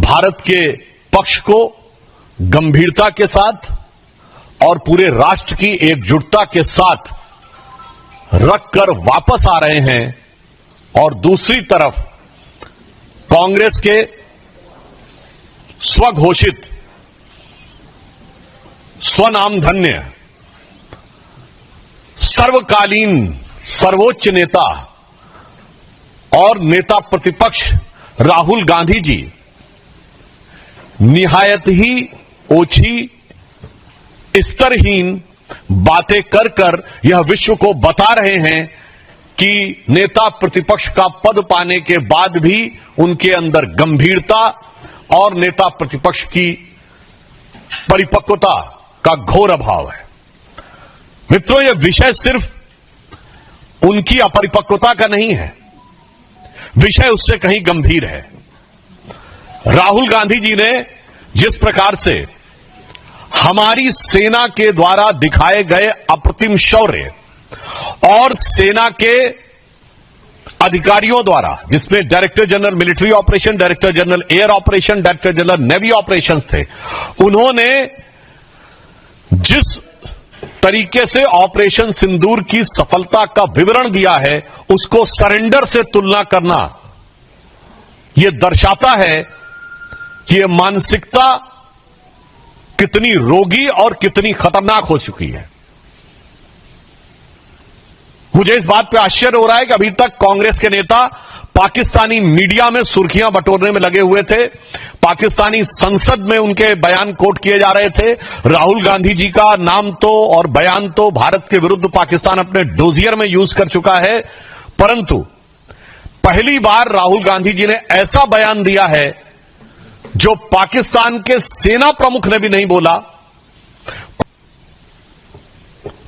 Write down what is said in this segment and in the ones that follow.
भारत के पक्ष को गंभीरता के साथ और पूरे राष्ट्र की एकजुटता के साथ रखकर वापस आ रहे हैं और दूसरी तरफ कांग्रेस के स्वघोषित स्वनामधन्य सर्वकालीन सर्वोच्च नेता और नेता प्रतिपक्ष राहुल गांधी जी निहायत ही ओछी स्तरहीन बातें कर कर यह विश्व को बता रहे हैं कि नेता प्रतिपक्ष का पद पाने के बाद भी उनके अंदर गंभीरता और नेता प्रतिपक्ष की परिपक्वता का घोर अभाव है। मित्रों, यह विषय सिर्फ उनकी अपरिपक्वता का नहीं है, विषय उससे कहीं गंभीर है। राहुल गांधी जी ने जिस प्रकार से हमारी सेना के द्वारा दिखाए गए अप्रतिम शौर्य और सेना के अधिकारियों द्वारा, जिसमें director general military operation, director general air operation, director general navy operations थे, उन्होंने जिस तरीके से ऑपरेशन सिंदूर की सफलता का विवरण दिया है, उसको सरेंडर से तुलना करना यह दर्शाता है कि यह मानसिकता कितनी रोगी और कितनी खतरनाक हो चुकी है। मुझे इस बात पे आश्चर्य हो रहा है कि अभी तक कांग्रेस के नेता पाकिस्तानी मीडिया में सुर्खियां बटोरने में लगे हुए थे, पाकिस्तानी संसद में उनके बयान कोट किए जा रहे थे। राहुल गांधी जी का नाम तो और बयान तो भारत के विरुद्ध पाकिस्तान अपने डोजियर में यूज कर चुका है, परंतु पहली बार राहुल गांधी जी ने ऐसा बयान दिया है जो पाकिस्तान के सेना प्रमुख ने भी नहीं बोला।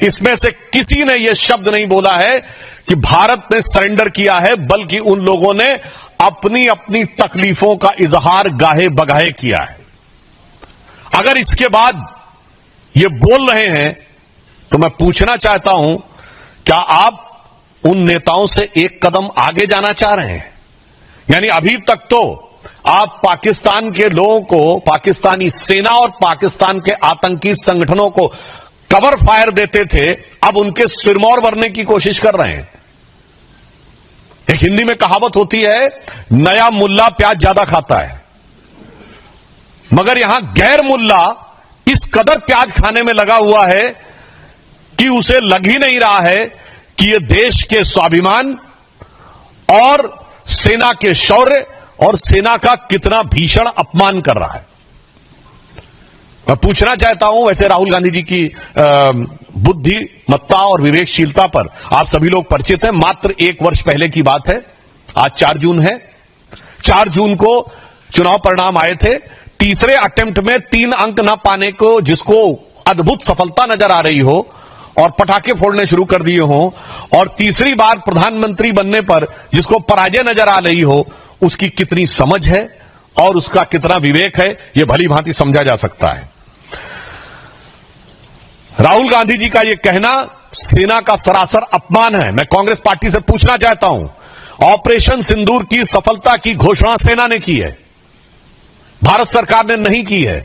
इसमें से किसी ने यह शब्द नहीं बोला है कि भारत ने सरेंडर किया है, बल्कि उन लोगों ने अपनी अपनी तकलीफों का इजहार गाहे बगाहे किया है। अगर इसके बाद ये बोल रहे हैं तो मैं पूछना चाहता हूं, क्या आप उन नेताओं से एक कदम आगे जाना चाह रहे हैं? यानी अभी तक तो आप पाकिस्तान के लोगों को, पाकिस्तानी सेना और पाकिस्तान के आतंकी संगठनों को कवर फायर देते थे, अब उनके सिरमौर भरने की कोशिश कर रहे हैं। एक हिंदी में कहावत होती है, नया मुल्ला प्याज ज्यादा खाता है, मगर यहां गैर मुल्ला इस कदर प्याज खाने में लगा हुआ है कि उसे लग ही नहीं रहा है कि यह देश के स्वाभिमान और सेना के शौर्य और सेना का कितना भीषण अपमान कर रहा है। मैं पूछना चाहता हूं, वैसे राहुल गांधी जी की बुद्धिमत्ता और विवेकशीलता पर आप सभी लोग परिचित हैं। मात्र एक वर्ष पहले की बात है, आज 4 जून है। 4 जून को चुनाव परिणाम आए थे। तीसरे अटेम्प्ट में 3 अंक ना पाने को, जिसको अद्भुत सफलता नजर आ रही हो और पटाखे फोड़ने शुरू कर दिए हो, और तीसरी बार प्रधानमंत्री बनने पर जिसको पराजय नजर आ रही हो, उसकी कितनी समझ है और उसका कितना विवेक है, यह भली भांति समझा जा सकता है। राहुल गांधी जी का यह कहना सेना का सरासर अपमान है। मैं कांग्रेस पार्टी से पूछना चाहता हूं, ऑपरेशन सिंदूर की सफलता की घोषणा सेना ने की है, भारत सरकार ने नहीं की है,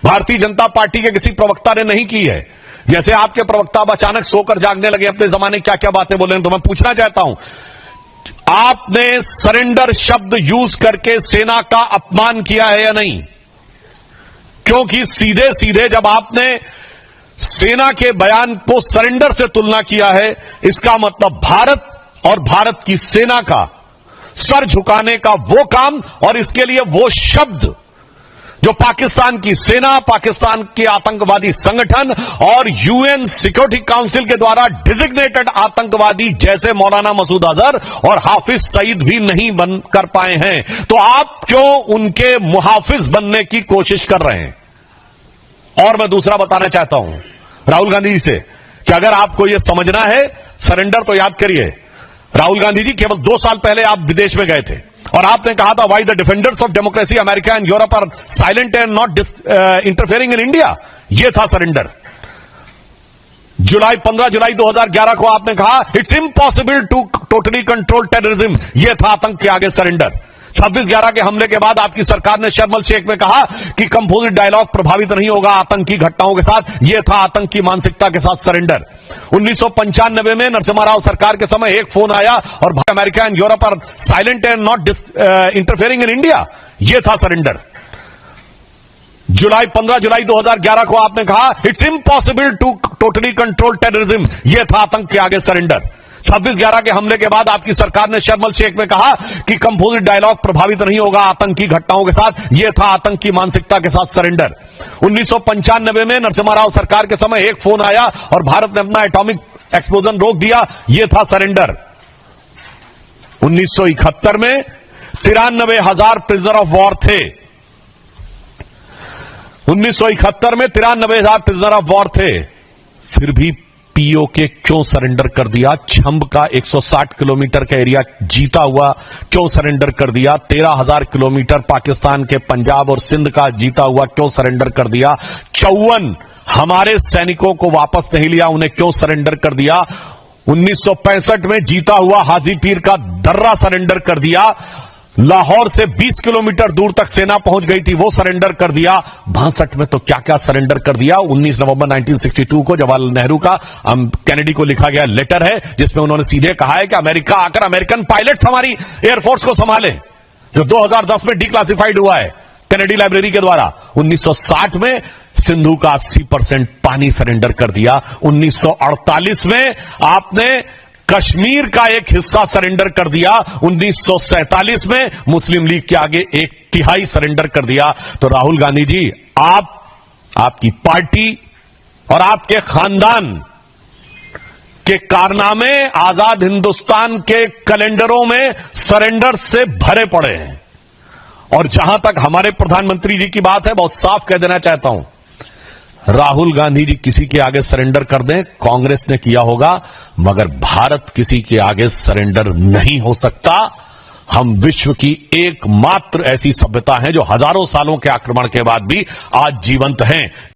भारतीय जनता पार्टी के किसी प्रवक्ता ने नहीं की है। जैसे आपके प्रवक्ता अब अचानक सोकर जागने लगे, अपने जमाने क्या क्या बातें बोले, तो मैं पूछना चाहता हूं, आपने सरेंडर शब्द यूज करके सेना का अपमान किया है या नहीं? क्योंकि सीधे सीधे जब आपने सेना के बयान को सरेंडर से तुलना किया है, इसका मतलब भारत और भारत की सेना का सर झुकाने का वो काम और इसके लिए वो शब्द जो पाकिस्तान की सेना, पाकिस्तान के आतंकवादी संगठन और यूएन सिक्योरिटी काउंसिल के द्वारा डिजिग्नेटेड आतंकवादी जैसे मौलाना मसूद अजहर और हाफिज सईद भी नहीं बन कर पाए हैं, तो आप क्यों उनके मुहाफिज बनने की कोशिश कर रहे हैं? और मैं दूसरा बताना चाहता हूं राहुल गांधी जी से कि अगर आपको यह समझना है सरेंडर, तो याद करिए, राहुल गांधी जी केवल 2 साल पहले आप विदेश में गए थे और आपने कहा था, why the defenders of democracy America and Europe are silent and not interfering in India. यह था सरेंडर। 15 जुलाई 2011 को आपने कहा, it's impossible to totally control terrorism. यह था आतंक के आगे सरेंडर। 26/11 के हमले के बाद आपकी सरकार ने शर्म अल शेख में कहा कि कंपोजिट डायलॉग प्रभावित नहीं होगा आतंकी घटनाओं के साथ। यह था आतंकी मानसिकता के साथ सरेंडर। 1995 में नरसिम्हा राव सरकार के समय एक फोन आया और America and Europe are silent and not interfering in India. यह था सरेंडर। 15 जुलाई 2011 को आपने कहा it's impossible to totally control terrorism. यह था आतंक के आगे सरेंडर। 26/11 के हमले के बाद आपकी सरकार ने शर्म अल शेख में कहा कि कंपोजिट डायलॉग प्रभावित नहीं होगा आतंकी घटनाओं के साथ। यह था आतंकी मानसिकता के साथ सरेंडर। 1995 में नरसिम्हा राव सरकार के समय एक फोन आया और भारत ने अपना एटॉमिक एक्सप्लोजन रोक दिया। यह था सरेंडर। 1971 में 93,000 प्रिजनर ऑफ वॉर थे। 1971 में 93,000 प्रिजनर ऑफ वॉर थे। फिर भी पीओके क्यों सरेंडर कर दिया? छंब का 160 किलोमीटर का एरिया जीता हुआ क्यों सरेंडर कर दिया? 13,000 किलोमीटर पाकिस्तान के पंजाब और सिंध का जीता हुआ क्यों सरेंडर कर दिया? 54 हमारे सैनिकों को वापस नहीं लिया, उन्हें क्यों सरेंडर कर दिया? 1965 में जीता हुआ हाजीपीर का दर्रा सरेंडर कर दिया। लाहौर से 20 किलोमीटर दूर तक सेना पहुंच गई थी, वो सरेंडर कर दिया। 62 में तो क्या क्या सरेंडर कर दिया। 19 नवंबर 1962 को जवाहरलाल नेहरू का कैनेडी को लिखा गया लेटर है जिसमें उन्होंने सीधे कहा है कि अमेरिका आकर अमेरिकन पायलट्स हमारी एयरफोर्स को संभाले, जो 2010 में डिक्लासिफाइड हुआ है कैनेडी लाइब्रेरी के द्वारा। 1960 में सिंधु का 80% पानी सरेंडर कर दिया। 1948 में आपने कश्मीर का एक हिस्सा सरेंडर कर दिया। 1947 में मुस्लिम लीग के आगे 1/3 सरेंडर कर दिया। तो राहुल गांधी जी, आपकी पार्टी और आपके खानदान के कारनामे आजाद हिंदुस्तान के कैलेंडरों में सरेंडर से भरे पड़े हैं। और जहां तक हमारे प्रधानमंत्री जी की बात है, बहुत साफ कह देना चाहता हूं, राहुल गांधी जी किसी के आगे सरेंडर कर दें, कांग्रेस ने किया होगा, मगर भारत किसी के आगे सरेंडर नहीं हो सकता। हम विश्व की एकमात्र ऐसी सभ्यता हैं जो हजारों सालों के आक्रमण के बाद भी आज जीवंत हैं।